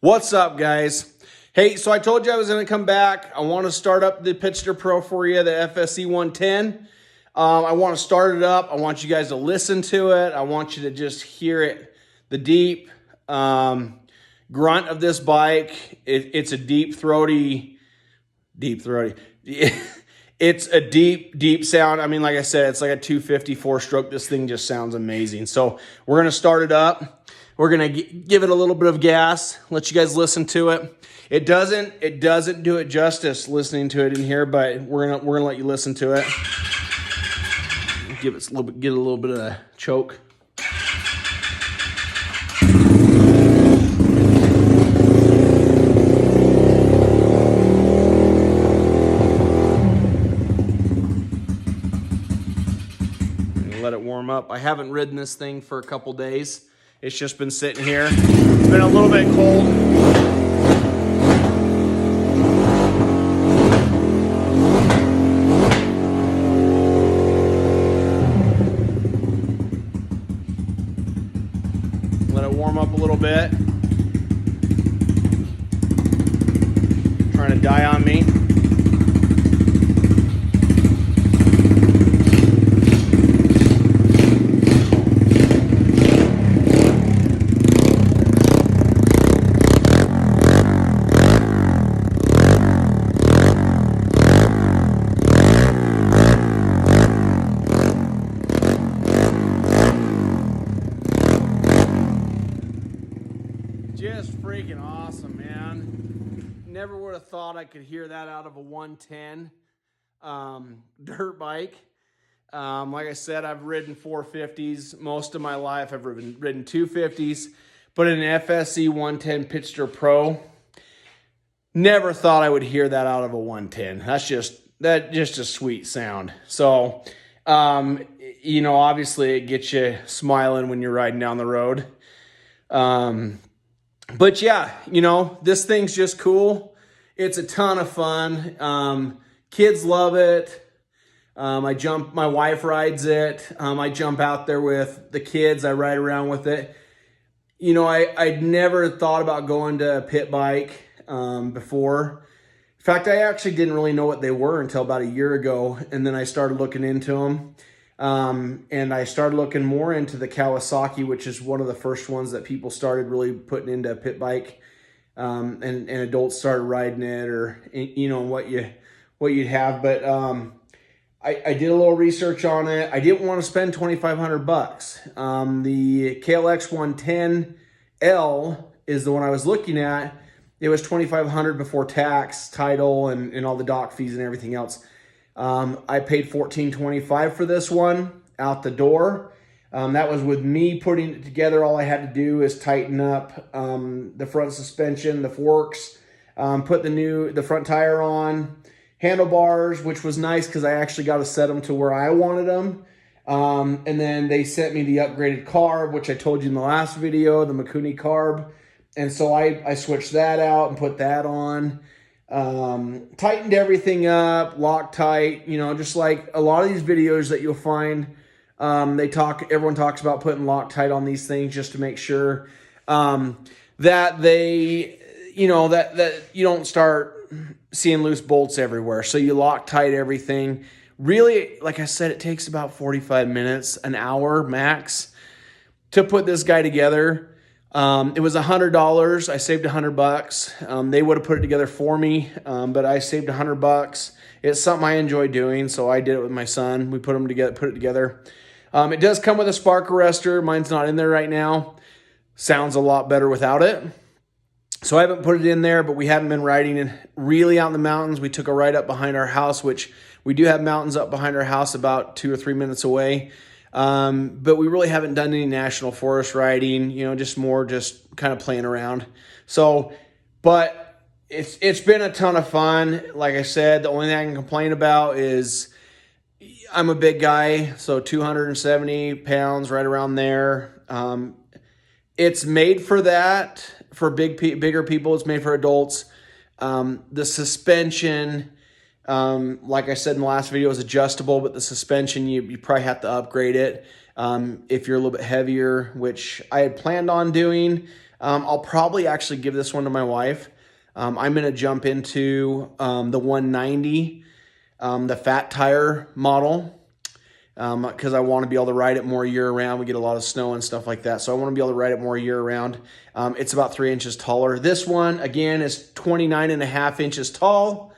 What's up, guys? Hey, so I told you I was going to come back. I want to start up the Pitster Pro for you, the FSC 110. I want to start it up. I want you guys to listen to it. I want you to just hear it, the deep grunt of this bike. It's a deep throaty. It's a deep sound. I mean, like I said, it's like a 254 stroke. This thing just sounds amazing. So we're going to start it up. We're going to give it a little bit of gas, let you guys listen to it. It doesn't do it justice listening to it in here, but we're going to let you listen to it. Get a little bit of a choke. Let it warm up. I haven't ridden this thing for a couple days. It's just been sitting here. It's been a little bit cold. Let it warm up a little bit. Trying to die on me. Just freaking awesome, man. Never would have thought I could hear that out of a 110 dirt bike. Like I said, I've ridden 450s most of my life. I've ridden 250s, but an FSC 110 Pitster Pro, never thought I would hear that out of a 110. That's just a sweet sound. So, you know, obviously it gets you smiling when you're riding down the road. But yeah, you know, this thing's just cool. It's a ton of fun. Kids love it. My wife rides it. I jump out there with the kids. I ride around with it. You know, I'd never thought about going to a pit bike, before. In fact, I actually didn't really know what they were until about a year ago. And then I started looking into them. And I started looking more into the Kawasaki, which is one of the first ones that people started really putting into a pit bike. And adults started riding it, or, you know, what you'd have. But, I did a little research on it. I didn't want to spend $2,500. The KLX 110L is the one I was looking at. It was $2,500 before tax, title, and all the dock fees and everything else. I paid $1,425 for this one out the door. That was with me putting it together. All I had to do is tighten up the front suspension, the forks, put the front tire on, handlebars, which was nice because I actually got to set them to where I wanted them. And then they sent me the upgraded carb, which I told you in the last video, the Mikuni carb. And so I switched that out and put that on. Tightened everything up, Loctite, you know, just like a lot of these videos that you'll find, everyone talks about putting Loctite on these things just to make sure, that they, you know, that you don't start seeing loose bolts everywhere. So you Loctite everything. Really, like I said, it takes about 45 minutes, an hour max to put this guy together. It was $100. I saved $100. They would have put it together for me, but I saved $100. It's something I enjoy doing, so I did it with my son. We put it together. It does come with a spark arrestor. Mine's not in there right now. Sounds a lot better without it. So I haven't put it in there, but we haven't been riding it really out in the mountains. We took a ride up behind our house, which we do have mountains up behind our house about 2 or 3 minutes away. But we really haven't done any national forest riding, you know, just kind of playing around. So, but it's been a ton of fun. Like I said, the only thing I can complain about is I'm a big guy, so 270 pounds, right around there. It's made for that, for bigger people. It's made for adults. The suspension, like I said in the last video, is adjustable, but the suspension, you probably have to upgrade it if you're a little bit heavier, which I had planned on doing. I'll probably actually give this one to my wife. I'm going to jump into the 190, the fat tire model, because I want to be able to ride it more year round. We get a lot of snow and stuff like that, so I want to be able to ride it more year round. It's about 3 inches taller. This one, again, is 29.5 inches tall.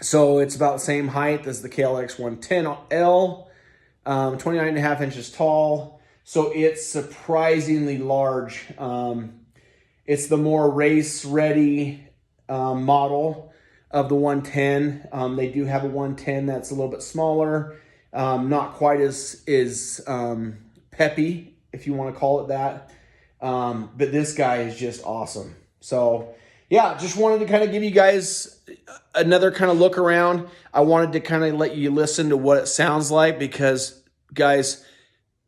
So it's about the same height as the KLX 110L, 29.5 inches tall. So it's surprisingly large. It's the more race-ready model of the 110. They do have a 110 that's a little bit smaller, not quite as peppy, if you want to call it that. But this guy is just awesome. So yeah, just wanted to kind of give you guys another kind of look around. I wanted to kind of let you listen to what it sounds like, because guys,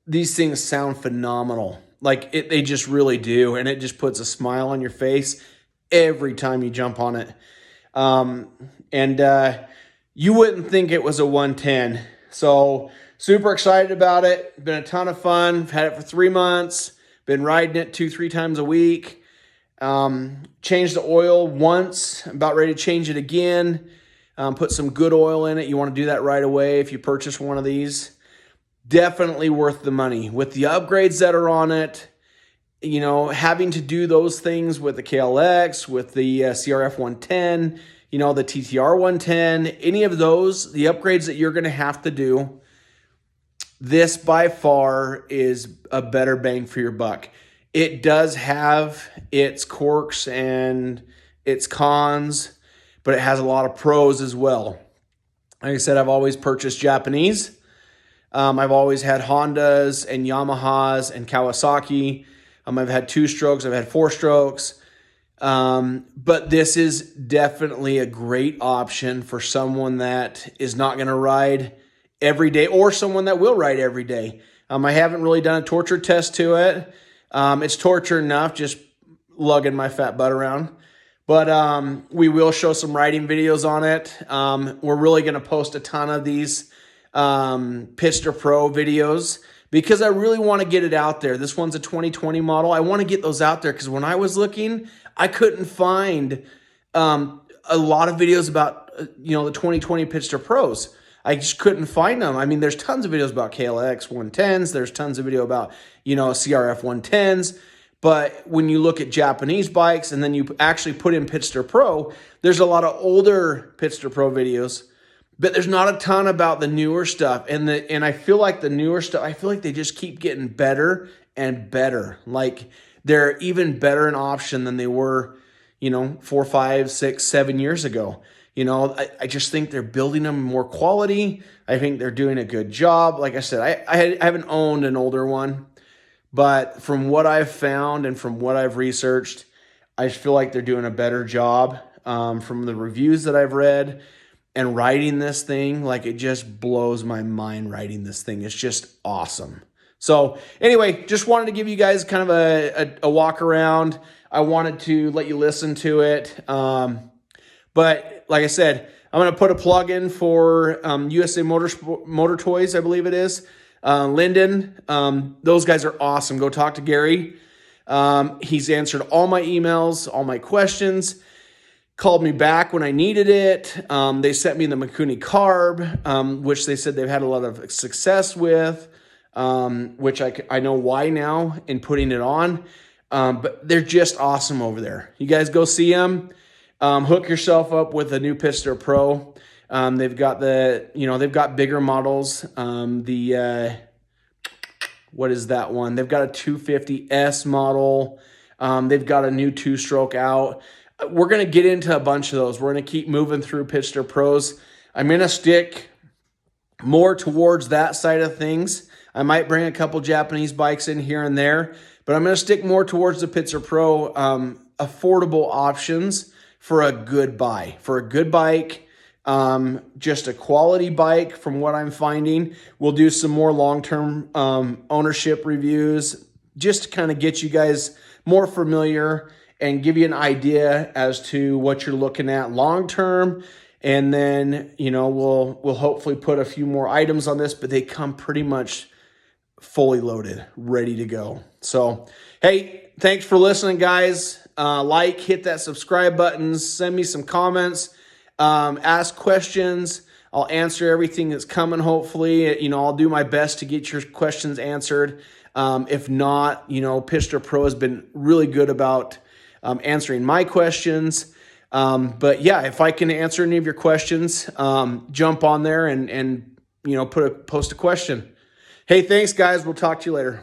these things sound phenomenal. Like they just really do. And it just puts a smile on your face every time you jump on it. You wouldn't think it was a 110. So super excited about it. Been a ton of fun. Had it for 3 months. Been riding it 2-3 times a week. Changed the oil once. About ready to change it again. Put some good oil in it. You want to do that right away if you purchase one of these. Definitely worth the money. With the upgrades that are on it, you know, having to do those things with the KLX, with the CRF 110, you know, the TTR 110, any of those, the upgrades that you're going to have to do, this by far is a better bang for your buck. It does have its quirks and its cons, but it has a lot of pros as well. Like I said, I've always purchased Japanese. I've always had Hondas and Yamahas and Kawasaki. I've had 2 strokes. I've had 4 strokes. But this is definitely a great option for someone that is not going to ride every day, or someone that will ride every day. I haven't really done a torture test to it. It's torture enough just lugging my fat butt around. But we will show some riding videos on it. We're really going to post a ton of these Pitster Pro videos, because I really want to get it out there. This one's a 2020 model. I want to get those out there, because when I was looking, I couldn't find a lot of videos about the 2020 Pitster Pros. I just couldn't find them. I mean, there's tons of videos about KLX 110s. There's tons of video about CRF 110s. But when you look at Japanese bikes and then you actually put in Pitster Pro, there's a lot of older Pitster Pro videos. But there's not a ton about the newer stuff. And I feel like the newer stuff, I feel like they just keep getting better and better. Like they're even better an option than they were, 4, 5, 6, 7 years ago. I just think they're building them more quality. I think they're doing a good job. Like I said, I haven't owned an older one, but from what I've found and from what I've researched, I feel like they're doing a better job from the reviews that I've read. And riding this thing, like it just blows my mind riding this thing. It's just awesome. So anyway, just wanted to give you guys kind of a walk around. I wanted to let you listen to it. But like I said, I'm going to put a plug in for USA Motor Toys, I believe it is. Linden. Those guys are awesome. Go talk to Gary. He's answered all my emails, all my questions. Called me back when I needed it. They sent me the Mikuni carb, which they said they've had a lot of success with, which I know why now in putting it on. But they're just awesome over there. You guys go see them. Hook yourself up with a new Pitster Pro. They've got they've got bigger models. What is that one? They've got a 250S model. They've got a new 2-stroke out. We're going to get into a bunch of those. We're going to keep moving through Pitster Pros. I'm going to stick more towards that side of things. I might bring a couple Japanese bikes in here and there, but I'm going to stick more towards the Pitster Pro affordable options for a good buy. For a good bike, just a quality bike from what I'm finding. We'll do some more long-term ownership reviews just to kind of get you guys more familiar and give you an idea as to what you're looking at long term. And then, we'll hopefully put a few more items on this, but they come pretty much fully loaded, ready to go. So, hey, thanks for listening, guys. Hit that subscribe button, send me some comments, ask questions. I'll answer everything that's coming, hopefully. I'll do my best to get your questions answered. If not, Pitster Pro has been really good about answering my questions. But yeah, if I can answer any of your questions, jump on there and post a question. Hey, thanks, guys. We'll talk to you later.